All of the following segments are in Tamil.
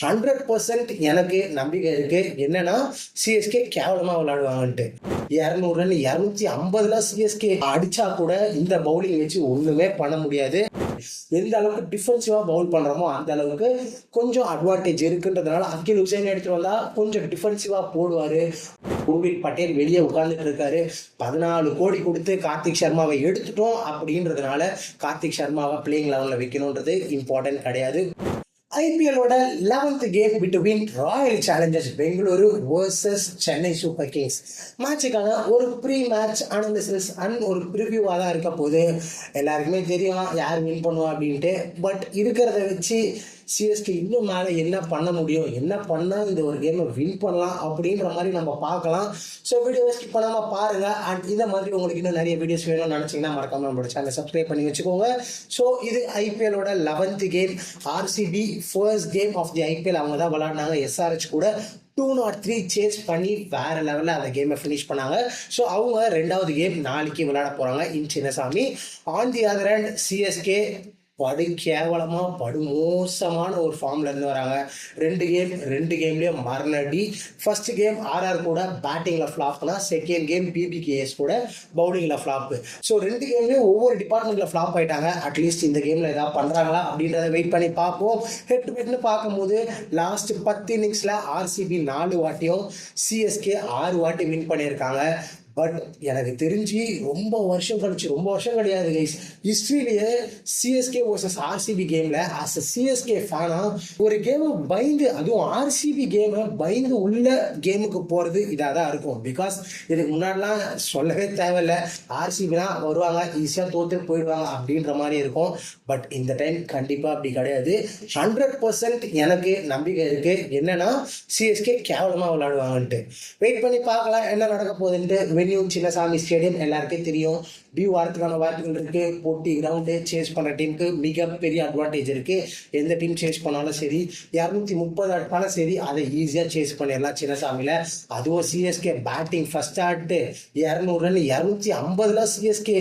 100% எனக்கு நம்பிக்கை இருக்கு. என்னன்னா சிஎஸ்கே கேவலமா விளையாடுவாங்கன்ட்டு. 200 ரன் 250 சிஎஸ்கே அடிச்சா கூட இந்த பவுலிங் வச்சு ஒண்ணுமே பண்ண முடியாது. எந்த அளவுக்கு டிஃபென்சிவா பவுல் பண்றோமோ அந்த அளவுக்கு கொஞ்சம் அட்வான்டேஜ் இருக்குன்றதுனால அகில் ஹுசைன் எடுத்துட்டு வந்தா கொஞ்சம் டிஃபென்சிவா போடுவாரு. உர்விக் பட்டேல் வெளியே உட்கார்ந்துட்டு இருக்காரு. 14 கோடி கொடுத்து கார்த்திக் சர்மாவை எடுத்துட்டோம் அப்படின்றதுனால கார்த்திக் சர்மாவை பிளேயிங் லெவலில் வைக்கணுன்றது இம்பார்ட்டன்ட் கிடையாது. ஐபிஎல்லோட 11th game between royal challengers Bengaluru versus Chennai super kings மேட்சுக்கான ஒரு ப்ரீ மேட்ச் அனாலிசிஸ் அண்ட் ஒரு ப்ரிவியூவாக தான் இருக்க போது. எல்லாருக்குமே தெரியும் யார் வின் பண்ணுவா அப்படின்ட்டு. பட் இருக்கிறத வச்சு சிஎஸ்கே இன்னும் மேலே என்ன பண்ண முடியும், என்ன பண்ணால் இந்த ஒரு கேமை வின் பண்ணலாம் அப்படின்ற மாதிரி நம்ம பார்க்கலாம். ஸோ வீடியோ ஸ்கிப் பண்ணாமல் பாருங்கள். அண்ட் இந்த மாதிரி உங்களுக்கு இன்னும் நிறைய வீடியோஸ் வேணும்னு நினச்சிங்கன்னா மறக்காம நம்மளோட சேனலை சப்ஸ்கிரைப் பண்ணி வச்சுக்கோங்க. ஸோ இது ஐபிஎல்லோட 11th game. RCB first game of the IPL அவங்க தான் விளையாடினாங்க. எஸ்ஆர்ஹெச் கூட 203 சேஸ் பண்ணி வேற லெவலில் அந்த கேமை ஃபினிஷ் பண்ணாங்க. ஸோ அவங்க 2வது கேம் நாளைக்கு விளையாட போகிறாங்க in Chinnaswamy. On the other hand CSK படு கேவலமாக படுமோசமான ஒரு ஃபார்ம்ல இருந்து வராங்க. 2 கேம்லேயே மரணடி. ஃபர்ஸ்ட் கேம் ஆர்ஆர் கூட பேட்டிங்கில் ஃப்ளாப்னா, செகண்ட் கேம் பிபிகேஎஸ் கூட பவுலிங்கில் ஃப்ளாப்பு. ஸோ 2 கேம்லேயும் ஒவ்வொரு டிபார்ட்மெண்ட்டில் ஃப்ளாப் ஆகிட்டாங்க. அட்லீஸ்ட் இந்த கேமில் ஏதாவது பண்ணுறாங்களா அப்படின்றத வெயிட் பண்ணி பார்ப்போம். ஹெட் டு ஹெட்னு பார்க்கும்போது லாஸ்ட் 10 இன்னிங்ஸில் ஆர்சிபி 4 வாட்டியும் சிஎஸ்கே 6 வாட்டி வின் பண்ணியிருக்காங்க. பட் எனக்கு தெரிஞ்சு ரொம்ப வருஷம் கிடையாது கைஸ், ஹிஸ்ட்ரியிலேயே சிஎஸ்கே வர்சஸ் ஆர்சிபி கேமில் ஆஸ் அ சிஎஸ்கே ஃபேனா ஒரு கேமை பயந்து, அதுவும் ஆர்சிபி கேமை பயந்து உள்ள கேமுக்கு போகிறது இதாக தான் இருக்கும். பிகாஸ் இதுக்கு முன்னாடிலாம் சொல்லவே தேவையில்லை, ஆர்சிபிலாம் வருவாங்க ஈஸியாக தோற்று போயிடுவாங்க அப்படின்ற மாதிரி இருக்கும். பட் இந்த டைம் கண்டிப்பாக அப்படி கிடையாது. 100% எனக்கு நம்பிக்கை இருக்குது. என்னன்னா சிஎஸ்கே கேவலமாக விளையாடுவாங்கன்ட்டு. வெயிட் பண்ணி பார்க்கலாம் என்ன நடக்க போகுதுன்ட்டு. வென்யூ சின்னசாமி ஸ்டேடியம் எல்லாருக்கும் தெரியும். டியூ வரதுக்கான வாய்ப்புகள் இருக்கு. போட்டி கிரவுண்டு சேஸ் பண்ண டீமுக்கு மிகப்பெரிய அட்வான்டேஜ் இருக்கு. எந்த டீம் சேஸ் பண்ணாலும் சரி, 230 அடிப்பாலும் சரி, அதை ஈஸியாக சேஸ் பண்ணிடலாம் சின்னசாமியில். அதுவும் சிஎஸ்கே பேட்டிங் ஃபர்ஸ்ட் ஆட்டு 200 ரன் 250 சிஎஸ்கே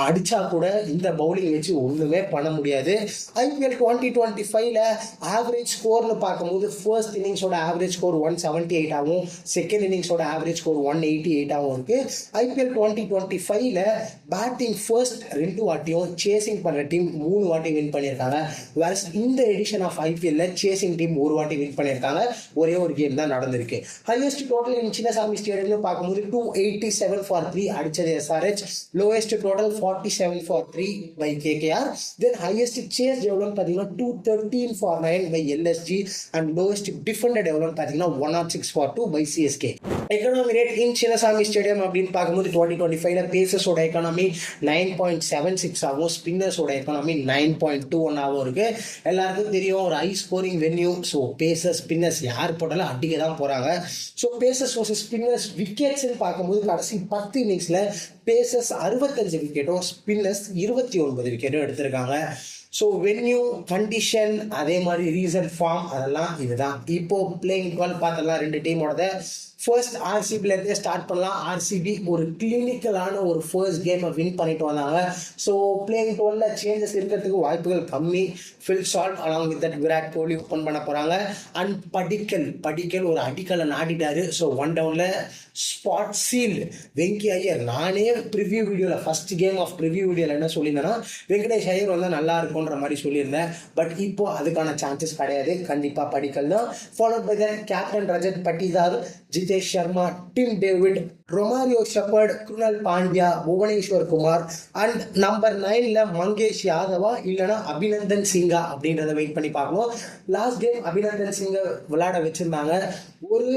அடிச்சா கூட இந்த பவுலிங் வச்சு ஒன்றுமே பண்ண முடியாது. ஐபிஎல் 2025ல ஆவரேஜ் ஸ்கோர்னு பார்க்கும்போது ஃபர்ஸ்ட் இன்னிங்ஸோட ஆவரேஜ் ஸ்கோர் 178 ஆகும், செகண்ட் இன்னிங்ஸோட ஆவரேஜ் ஸ்கோர் 188 ஆகும் இருக்கு. ஐபிஎல் 2025ல பேட்டிங் ஃபர்ஸ்ட் 2 வாட்டியும் சேசிங் பண்ண டீம் 3 வாட்டி வின் பண்ணியிருக்காங்க. வேற இந்த எடிஷன் ஆஃப் ஐபிஎல்ல சேசிங் டீம் 1 வாட்டி வின் பண்ணியிருக்காங்க. ஒரே ஒரு கேம் தான் நடந்திருக்கு. ஹையஸ்ட் டோட்டல் இன் சின்னசாமி ஸ்டேடியம்ல பார்க்கும்போது 287 ஃபார் 3 அடிச்சது SRH. Lowest total 47 for 3 by KKR. Then highest chase எவ்வளோன்னு பார்த்தீங்கன்னா 213 for 9 by LSG. And lowest defended எவ்வளோன்னு பார்த்தீங்கன்னா 106 for 2 by CSK. Economy rate in Chinnaswamy stadium அப்படின்னு பார்க்கும்போது 2025ல பேசர்ஸோட எக்கானமி 9.76 ஆகும், ஸ்பின்னர்ஸோட எக்கானமி 9.21 ஆகும் இருக்கு. எல்லாருக்கும் தெரியும் ஒரு high scoring venue. So pacers spinners யார் போட்டாலும் அடிக்க தான் போறாங்க. ஸோ பேசர்ஸ் வர்சஸ் ஸ்பின்னர்ஸ் விக்கெட்ஸ்ன்னு பார்க்கும்போது கடைசி 10 இன்னிங்ஸ்ல பேசர்ஸ் 65 விக்கெட்டும் ஸ்பின்னர்ஸ் 29 விக்கெட்டும் எடுத்திருக்காங்க. ஸோ வென்யூ கண்டிஷன் அதே மாதிரி ரீசன்ட் ஃபார்ம் அதெல்லாம் இதுதான். இப்போ பிளேயிங் 12 பார்த்தலாம் 2 டீமோட. ஃபர்ஸ்ட் ஆர்சிபிலேருந்தே ஸ்டார்ட் பண்ணலாம். ஆர்சிபி ஒரு கிளினிக்கலான ஒரு ஃபர்ஸ்ட் கேமை வின் பண்ணிட்டு வந்தாங்க. ஸோ பிளேயிங் 12ல சேஞ்சஸ் இருக்கிறதுக்கு வாய்ப்புகள் கம்மி. Fill short along with that Virat Kohli open பண்ண போகிறாங்க. அண்ட் படிக்கல் ஒரு அடிக்கலை நாட்டிட்டாரு. ஸோ 1 டவுனில் ஸ்பாட் சீல் வெங்கி ஐயர். நானே ப்ரிவியூ வீடியோவில் ஃபர்ஸ்ட் கேம் ஆஃப் ப்ரிவியூ வீடியோவில் என்ன சொல்லியிருந்தேன்னா வெங்கடேஷ் ஐயர் வந்தால் நல்லா இருக்கும்ன்ற மாதிரி சொல்லியிருந்தேன். பட் இப்போ அதுக்கான சான்சஸ் கிடையாது. கண்டிப்பாக படிக்கல் தான். Followed by the captain Rajat Patidar, Jitesh Sharma, Tim David, Romario Shepherd, Krunal Pandya, Bhuvneshwar Kumar and number 9ல மங்கேஷ் யாதவா இல்லைனா அபிநந்தன் சிங்கா அப்படின்றத வெயிட் பண்ணி பார்க்கணும். லாஸ்ட் கேம் அபிநந்தன் சிங்கை விளையாட வச்சிருந்தாங்க. ஒரு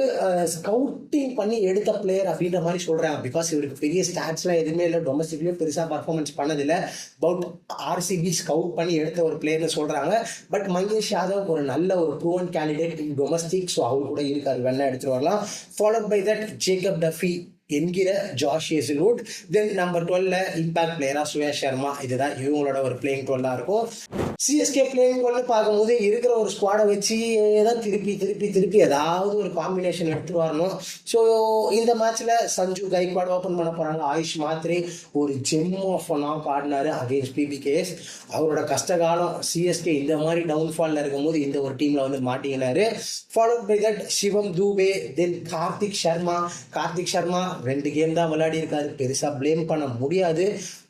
ஸ்கவுட்டிங் பண்ணி எடுத்த பிளேயர் அப்படின்ற மாதிரி சொல்றாங்க. பிகாஸ் இவருக்கு பெரிய ஸ்டாட்ஸ்லாம் எதுவுமே இல்லை, டொமஸ்டிக்லேயும் பெருசாக பர்ஃபார்மன்ஸ் பண்ணதில்லை. பட் ஆர்சிபி ஸ்கவுட் பண்ணி எடுத்த ஒரு பிளேயர்னு சொல்றாங்க. பட் மங்கேஷ் யாதவ் ஒரு நல்ல ஒரு proven candidate in domestic. So அவர் கூட இருக்காரு, வேணா எடுத்துட்டு வரலாம். Followed by that Jacob Duffy என்கிற ஜாஷ் ஹேசல்வுட். தென் நம்பர் 12ல இம்பாக்ட் பிளேயரா சுயேஷ் சர்மா. இதுதான் இவங்களோட ஒரு பிளேயிங் 12 இருக்கும். சிஎஸ்கே பிளேயிங் பண்ணி பார்க்கும்போது இருக்கிற ஒரு ஸ்குவாடை வச்சு தான் திருப்பி ஏதாவது ஒரு காம்பினேஷன் எடுத்துட்டு வரணும். ஸோ இந்த மேட்ச்ல சஞ்சு கைக்வாட் ஓப்பன் பண்ண போறாங்க. ஆயுஷ் மாத்ரே ஒரு ஜெம் ஆஃப் நாக் ஆடினாரு அகேன்ஸ்ட் பிபிகேஎஸ். அவரோட கஷ்டகாலம் சிஎஸ்கே இந்த மாதிரி டவுன்ஃபால்ல இருக்கும்போது இந்த ஒரு டீம்ல வந்து மாட்டிக்கினாரு. Followed by that Shivam Dube, then Kartik Sharma. Kartik Sharma 2 game தான் விளையாடி இருக்காரு, பெருசா பிளேம் பண்ண முடியாது.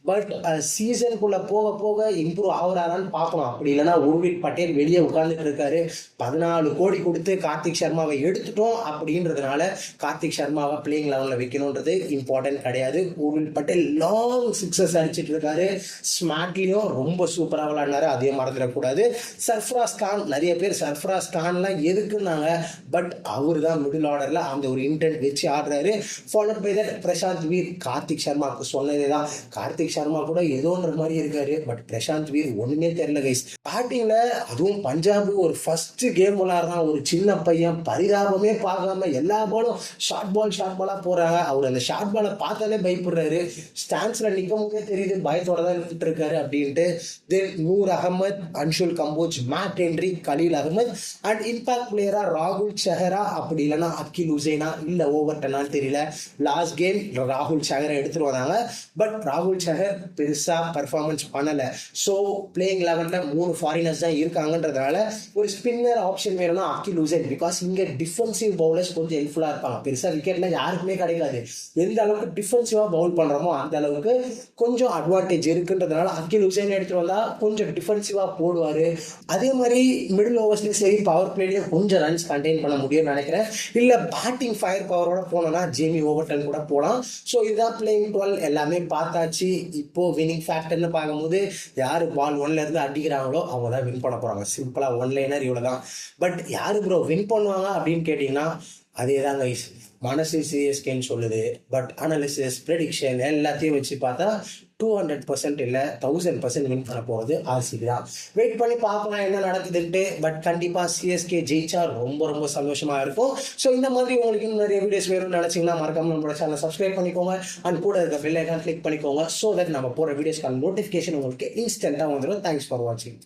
பட் சீசனுக்குள்ள போக போக இம்ப்ரூவ் ஆகுறாரான்னு பார்க்கணும். அப்படி இல்லைன்னா உர்வித் பட்டேல் வெளியே உட்கார்ந்துட்டு இருக்காரு. 14 கோடி கொடுத்து கார்த்திக் சர்மாவை எடுத்துட்டோம் அப்படின்றதுனால கார்த்திக் சர்மாவை பிளேயிங் லெவலில் வைக்கணுன்றது இம்பார்ட்டன்ட் கிடையாது. உர்வித் பட்டேல் லாங் சிக்ஸஸ் அடிச்சிட்டு இருக்காரு. ஸ்மார்ட்லியும் ரொம்ப சூப்பராக விளையாடினாரு, அதையும் மறந்துடக்கூடாது. சர்ஃப்ராஸ் கான், நிறைய பேர் சர்ஃப்ராஸ் கான்லாம் எதுக்குன்னாங்க, பட் அவரு தான் மிடில் ஆர்டர்ல அந்த ஒரு இன்டென்ட் வச்சு ஆடுறாரு. Followed by that Prashant Veer. Kartik சர்மாவுக்கு சொன்னதே தான், கார்த்திக் சர்மா கூட ஏதோன்ற மாதிரி இருக்காரு, பட் பிரசாந்த் வீர் ஒண்ணுமே தெரியல கைஸ். பேட்டிங்ல அதுவும் பஞ்சாப் ஒரு ஃபர்ஸ்ட் கேம் விளையாடுறான், ஒரு சின்ன பையன் பரிதாபமே பார்க்காம எல்லா பாலும் ஷார்ட் பாலா போறாங்க. அவர் அந்த ஷார்ட் பாலை பார்த்தாலே பயப்படுறாரு. ஸ்டாண்ட்ஸ்ல நிற்கும் போதே தெரியுது பயத்தோட தான் நின்றுட்டு இருக்காரு அப்படின்ட்டு. Then Noor Ahmad, Anshul Kamboj, Matt Henry, Khaleel Ahmed and impact பிளேயரா ராகுல் சஹரா, அப்படி இல்லைன்னா அக்கில் உசைனா இல்ல ஓவர்டனான்னு தெரியல. லாஸ்ட் கேம் ராகுல் சஹரா எடுத்துட்டு வந்தாங்க, பட் ராகுல் சஹர் பெருசா பர்ஃபார்மன்ஸ் பண்ணல. ஸோ பிளேயிங் லெவல்ல 3 ஃபாரினர்ஸ் தான் இருக்காங்கன்றதுனால ஒரு ஸ்பின்னர் ஆப்ஷன் வேணும்னா அகில் உசைன். பிகாஸ் இங்க டிஃபென்சிவ் பவுலர்ஸ் கொஞ்சம் ஹெல்ப்ஃபுல்லா இருப்பாங்க. பெருசா விக்கெட்ல யாருக்குமே கிடைக்காது. எந்த அளவுக்கு டிஃபென்சிவா பவுல் பண்றோமோ அந்த அளவுக்கு கொஞ்சம் அட்வான்டேஜ் இருக்குன்றதுனால அகில் உசைன் எடுத்துட்டு வந்தா கொஞ்சம் டிஃபென்சிவா போடுவாரு. அதே மாதிரி மிடில் ஓவர்ஸ்லயும் சரி பவர் பிளேலையும் கொஞ்சம் ரன்ஸ் கண்டெயின் பண்ண முடியும்னு நினைக்கிறேன். இல்ல பேட்டிங் ஃபயர் பவரோட போனோம்னா ஜேமி ஓவர்டன் கூட போகலாம். ஸோ இதுதான் பிளேயிங் 12 எல்லாமே பார்த்தாச்சு. இப்போ வினிங் ஃபேக்டர்னு பார்க்கும்போது யாரு பால் 1ல இருந்து அடிக்கிறாங்களோ அவங்க தான் வின் பண்ண போறாங்க. சிம்பிளா ஒன் லைனர் இவ்வளவுதான். பட் யாரு ப்ரோ வின் பண்ணுவாங்க அப்படின்னு கேட்டீங்கன்னா அதே தான் கைஸ். மனசு சிஎஸ்கேன்னு சொல்லுது, பட் அனாலிசிஸ் ப்ரெடிக்ஷன் எல்லாத்தையும் வச்சு பார்த்தா 200% இல்லை 1000% வின் பண்ண போகிறது ஆர்சிபி தான். வெயிட் பண்ணி பார்க்கலாம் என்ன நடக்குதுன்ட்டு. பட் கண்டிப்பாக சிஎஸ்கே ஜெயிச்சா ரொம்ப சந்தோஷமாக இருக்கும். ஸோ இந்த மாதிரி உங்களுக்கு இன்னும் நிறைய வீடியோஸ் வேணும்னு நினச்சிங்கன்னா மறக்காம நம்மளோட சேனலை சப்ஸ்கிரைப் பண்ணிக்கோங்க அண்ட் கூட இருக்க பெல் ஐக்கான் கிளிக் பண்ணிக்கோங்க. ஸோ தட் நம்ம போகிற வீடியோஸ்க்கான நோட்டிஃபிகேஷன் உங்களுக்கு இன்ஸ்டன்ட்டாக வந்துடும். தேங்க்ஸ் ஃபார் வாட்சிங்.